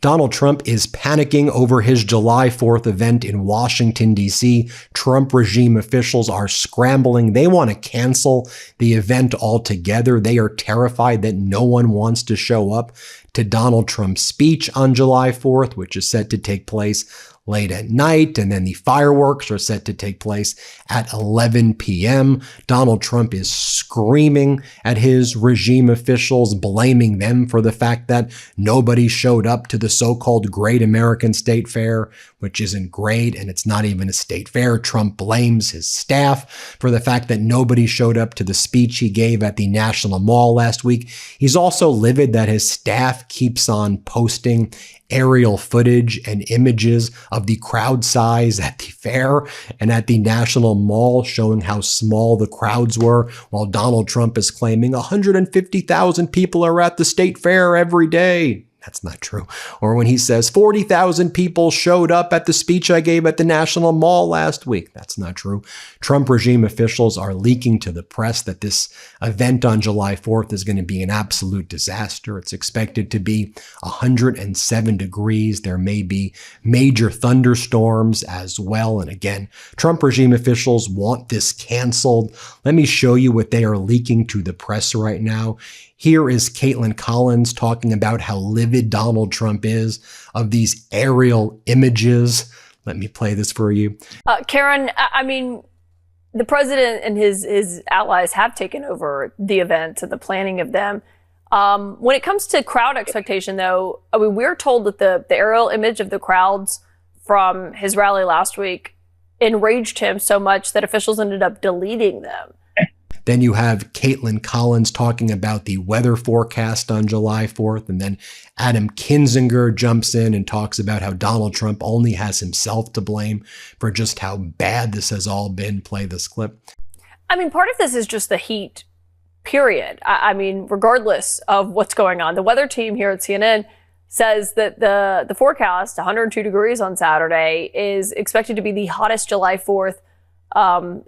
Donald Trump is panicking over his July 4th event in Washington, D.C. Trump regime officials are scrambling. They want to cancel the event altogether. They are terrified that no one wants to show up to Donald Trump's speech on July 4th, which is set to take place late at night, and then the fireworks are set to take place at 11 p.m. Donald Trump is screaming at his regime officials, blaming them for the fact that nobody showed up to the so-called Great American State Fair, which isn't great, and it's not even a state fair. Trump blames his staff for the fact that nobody showed up to the speech he gave at the National Mall last week. He's also livid that his staff keeps on posting aerial footage and images of the crowd size at the fair and at the National Mall, showing how small the crowds were, while Donald Trump is claiming 150,000 people are at the state fair every day. That's not true. Or when he says 40,000 people showed up at the speech I gave at the National Mall last week. That's not true. Trump regime officials are leaking to the press that this event on July 4th is going to be an absolute disaster. It's expected to be 107 degrees. There may be major thunderstorms as well. And again, Trump regime officials want this canceled. Let me show you what they are leaking to the press right now. Here is Caitlin Collins talking about how livid Donald Trump is of these aerial images. Let me play this for you. Karen, I mean, the president and his allies have taken over the event and the planning of them. When it comes to crowd expectation, though, I mean, we're told that the aerial image of the crowds from his rally last week enraged him so much that officials ended up deleting them. Then you have Caitlin Collins talking about the weather forecast on July 4th. And then Adam Kinzinger jumps in and talks about how Donald Trump only has himself to blame for just how bad this has all been. Play this clip. I mean, part of this is just the heat, period. I mean, regardless of what's going on, the weather team here at CNN says that the forecast, 102 degrees on Saturday, is expected to be the hottest July 4th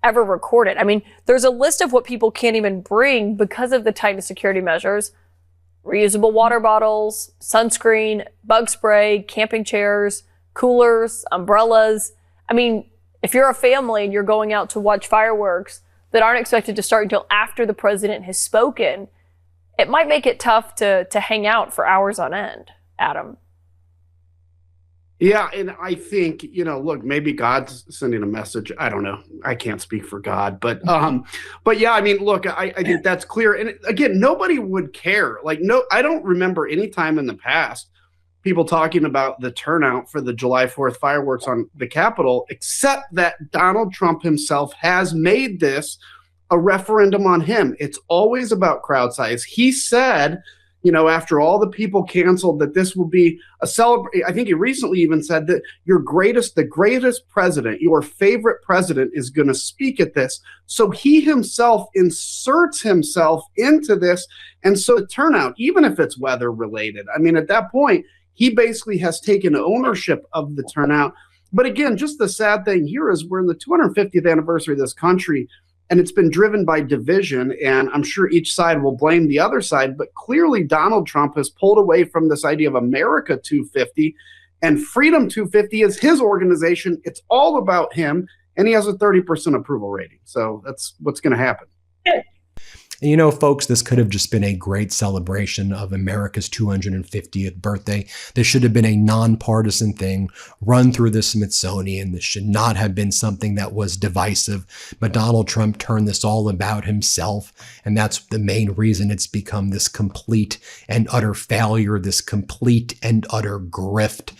ever recorded. I mean, there's a list of what people can't even bring because of the tightened security measures: reusable water bottles, sunscreen, bug spray, camping chairs, coolers, umbrellas. I mean, if you're a family and you're going out to watch fireworks that aren't expected to start until after the president has spoken, it might make it tough to hang out for hours on end, Adam. Yeah, and I think, look, maybe God's sending a message. I don't know. I can't speak for God, but yeah, I mean, look, I think that's clear. And again, nobody would care. I don't remember any time in the past people talking about the turnout for the July 4th fireworks on the Capitol, except that Donald Trump himself has made this a referendum on him. It's always about crowd size. He said, after all the people canceled, that this will be a celebration. I think he recently even said that the greatest president, your favorite president, is going to speak at this. So he himself inserts himself into this. And so the turnout, even if it's weather related, I mean, at that point, he basically has taken ownership of the turnout. But again, just the sad thing here is we're in the 250th anniversary of this country, and it's been driven by division, and I'm sure each side will blame the other side, but clearly Donald Trump has pulled away from this idea of America 250, and Freedom 250 is his organization. It's all about him, and he has a 30% approval rating. So that's what's going to happen. And folks, this could have just been a great celebration of America's 250th birthday. This should have been a nonpartisan thing run through the Smithsonian. This should not have been something that was divisive. But Donald Trump turned this all about himself. And that's the main reason it's become this complete and utter failure, this complete and utter grift.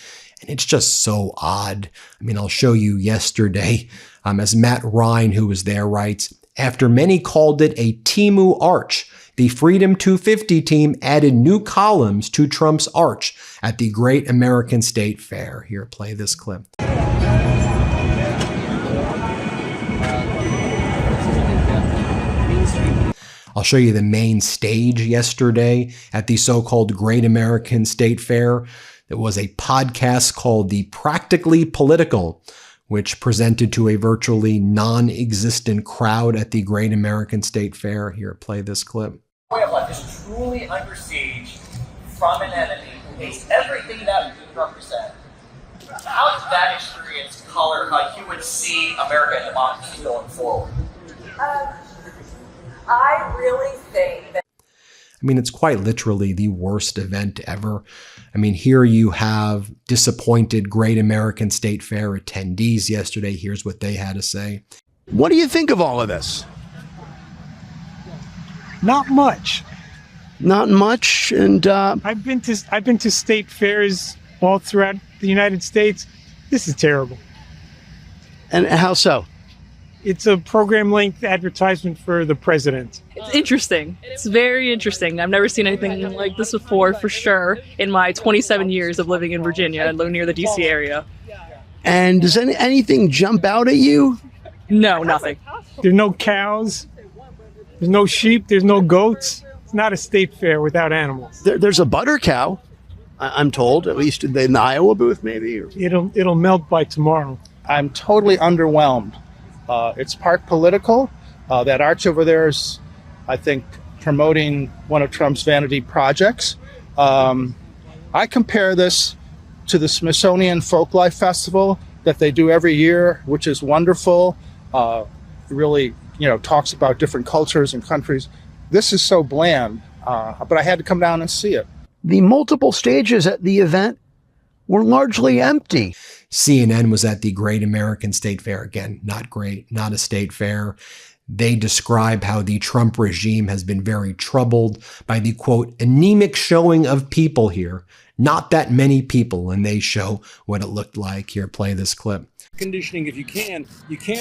And it's just so odd. I mean, I'll show you yesterday, as Matt Ryan, who was there, writes, after many called it a Timu arch, the Freedom 250 team added new columns to Trump's arch at the Great American State Fair. Here, play this clip. I'll show you the main stage yesterday at the so-called Great American State Fair. It was a podcast called The Practically Political, which presented to a virtually non-existent crowd at the Great American State Fair. Here, play this clip. Way of life is truly under siege from an enemy who is everything that we represent. How does that experience color how you would see America and democracy going forward? I really think that. I mean, it's quite literally the worst event ever. I mean, here you have disappointed Great American State Fair attendees yesterday. Here's what they had to say. What do you think of all of this? Not much. Not much, and I've been to state fairs all throughout the United States. This is terrible. And how so? It's a program-length advertisement for the president. It's interesting. It's very interesting. I've never seen anything like this before, for sure, in my 27 years of living in Virginia and living near the DC area. And does anything jump out at you? No, nothing. There's no cows. There's no sheep. There's no goats. It's not a state fair without animals. There's a butter cow, I'm told, at least in the Iowa booth, maybe. It'll melt by tomorrow. I'm totally underwhelmed. It's part political. That arch over there is, I think, promoting one of Trump's vanity projects. I compare this to the Smithsonian Folklife Festival that they do every year, which is wonderful. Really, talks about different cultures and countries. This is so bland, but I had to come down and see it. The multiple stages at the event were largely empty. CNN was at the Great American State Fair. Again, not great, not a state fair. They describe how the Trump regime has been very troubled by the, quote, anemic showing of people here. Not that many people, and they show what it looked like. Here, play this clip. Conditioning, if you can't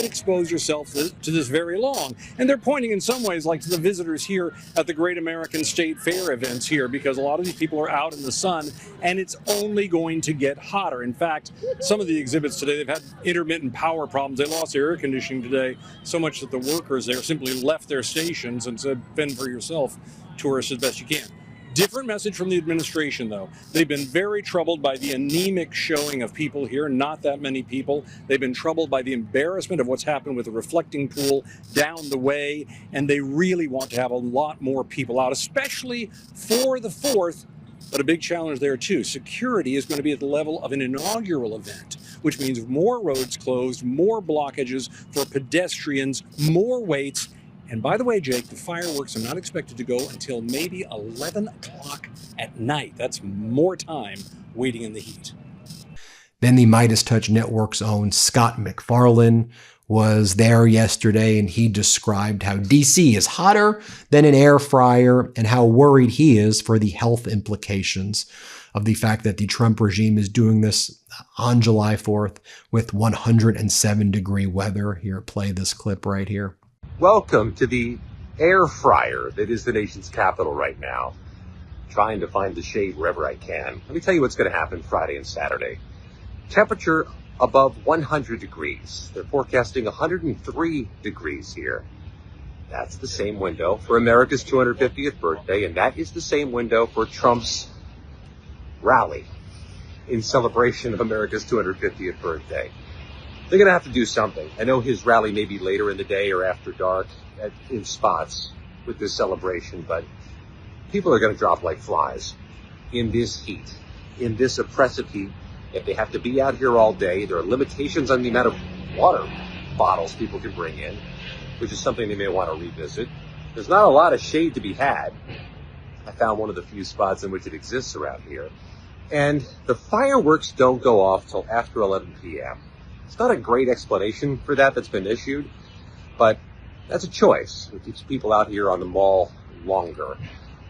expose yourself to this very long. And they're pointing in some ways like to the visitors here at the Great American State Fair events here, because a lot of these people are out in the sun and it's only going to get hotter. In fact, some of the exhibits today, they've had intermittent power problems. They lost their air conditioning today so much that the workers there simply left their stations and said, fend for yourself, tourists, as best you can. Different message from the administration, though. They've been very troubled by the anemic showing of people here, not that many people. They've been troubled by the embarrassment of what's happened with the reflecting pool down the way, and they really want to have a lot more people out, especially for the 4th. But a big challenge there, too. Security is going to be at the level of an inaugural event, which means more roads closed, more blockages for pedestrians, more waits. And by the way, Jake, the fireworks are not expected to go until maybe 11 o'clock at night. That's more time waiting in the heat. Then the MeidasTouch Network's own Scott McFarlane was there yesterday, and he described how DC is hotter than an air fryer and how worried he is for the health implications of the fact that the Trump regime is doing this on July 4th with 107-degree weather. Here, play this clip right here. Welcome to the air fryer that is the nation's capital right now. Trying to find the shade wherever I can. Let me tell you what's going to happen Friday and Saturday. Temperature above 100 degrees. They're forecasting 103 degrees here. That's the same window for America's 250th birthday, and that is the same window for Trump's rally in celebration of America's 250th birthday. They're going to have to do something. I know his rally may be later in the day or after dark in spots with this celebration, but people are going to drop like flies in this heat, in this oppressive heat. If they have to be out here all day, there are limitations on the amount of water bottles people can bring in, which is something they may want to revisit. There's not a lot of shade to be had. I found one of the few spots in which it exists around here. And the fireworks don't go off till after 11 p.m. It's not a great explanation for that that's been issued, but that's a choice. It keeps people out here on the mall longer.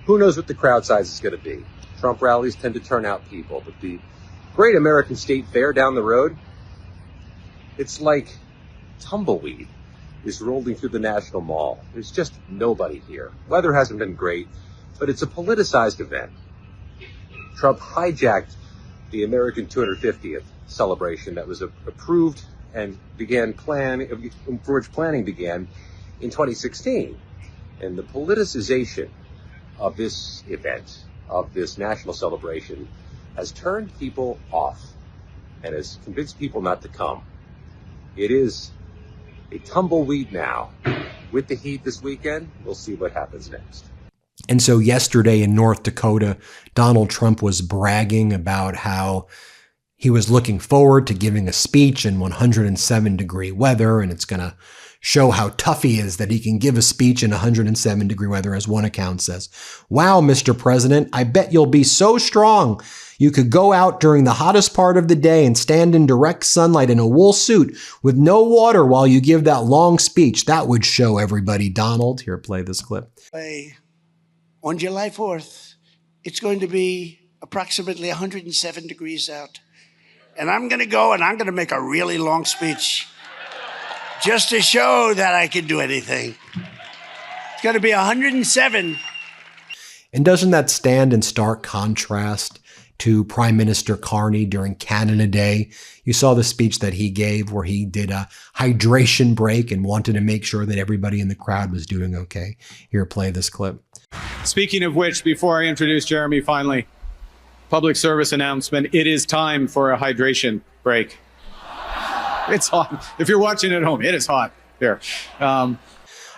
Who knows what the crowd size is going to be? Trump rallies tend to turn out people, but the Great American State Fair down the road, it's like tumbleweed is rolling through the National Mall. There's just nobody here. Weather hasn't been great, but it's a politicized event. Trump hijacked the American 250th celebration that was approved and for which planning began in 2016. And the politicization of this event, of this national celebration, has turned people off and has convinced people not to come. It is a tumbleweed now. With the heat this weekend, we'll see what happens next. And so yesterday in North Dakota, Donald Trump was bragging about how he was looking forward to giving a speech in 107-degree weather, and it's going to show how tough he is that he can give a speech in 107-degree weather, as one account says. Wow, Mr. President, I bet you'll be so strong. You could go out during the hottest part of the day and stand in direct sunlight in a wool suit with no water while you give that long speech. That would show everybody, Donald. Here, play this clip. On July 4th, it's going to be approximately 107 degrees out. And I'm going to go and I'm going to make a really long speech just to show that I can do anything. It's going to be 107. And doesn't that stand in stark contrast to Prime Minister Carney during Canada Day? You saw the speech that he gave where he did a hydration break and wanted to make sure that everybody in the crowd was doing okay. Here, play this clip. Speaking of which, before I introduce Jeremy finally, public service announcement, it is time for a hydration break. It's hot. If you're watching at home, it is hot here. I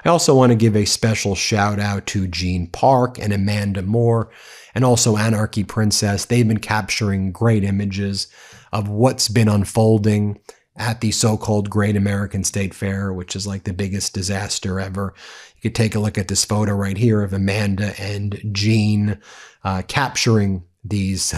also want to give a special shout out to Gene Park and Amanda Moore and also Anarchy Princess. They've been capturing great images of what's been unfolding at the so-called Great American State Fair, which is like the biggest disaster ever. You could take a look at this photo right here of Amanda and Gene capturing these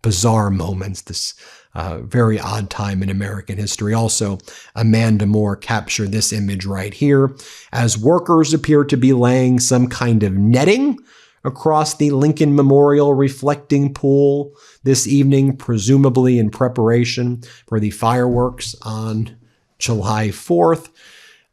bizarre moments, this very odd time in American history. Also, Amanda Moore captured this image right here as workers appear to be laying some kind of netting across the Lincoln Memorial reflecting pool this evening, presumably in preparation for the fireworks on July 4th.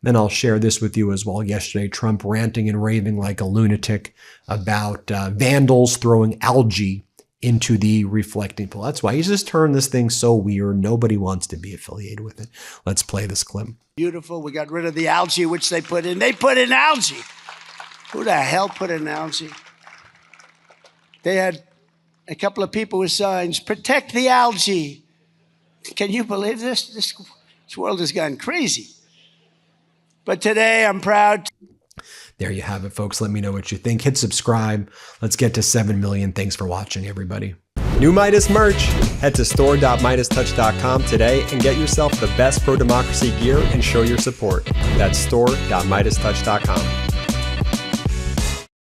Then I'll share this with you as well. Yesterday, Trump ranting and raving like a lunatic about vandals throwing algae into the reflecting pool. That's why he's just turned this thing so weird. Nobody wants to be affiliated with it. Let's play this clip. Beautiful. We got rid of the algae, which they put in. They put in algae. Who the hell put in algae? They had a couple of people with signs, protect the algae. Can you believe this? This world has gone crazy. But today I'm proud. There you have it, folks. Let me know what you think. Hit subscribe. Let's get to 7 million. Thanks for watching, everybody. New Meidas merch. Head to store.meidastouch.com today and get yourself the best pro-democracy gear and show your support. That's store.meidastouch.com.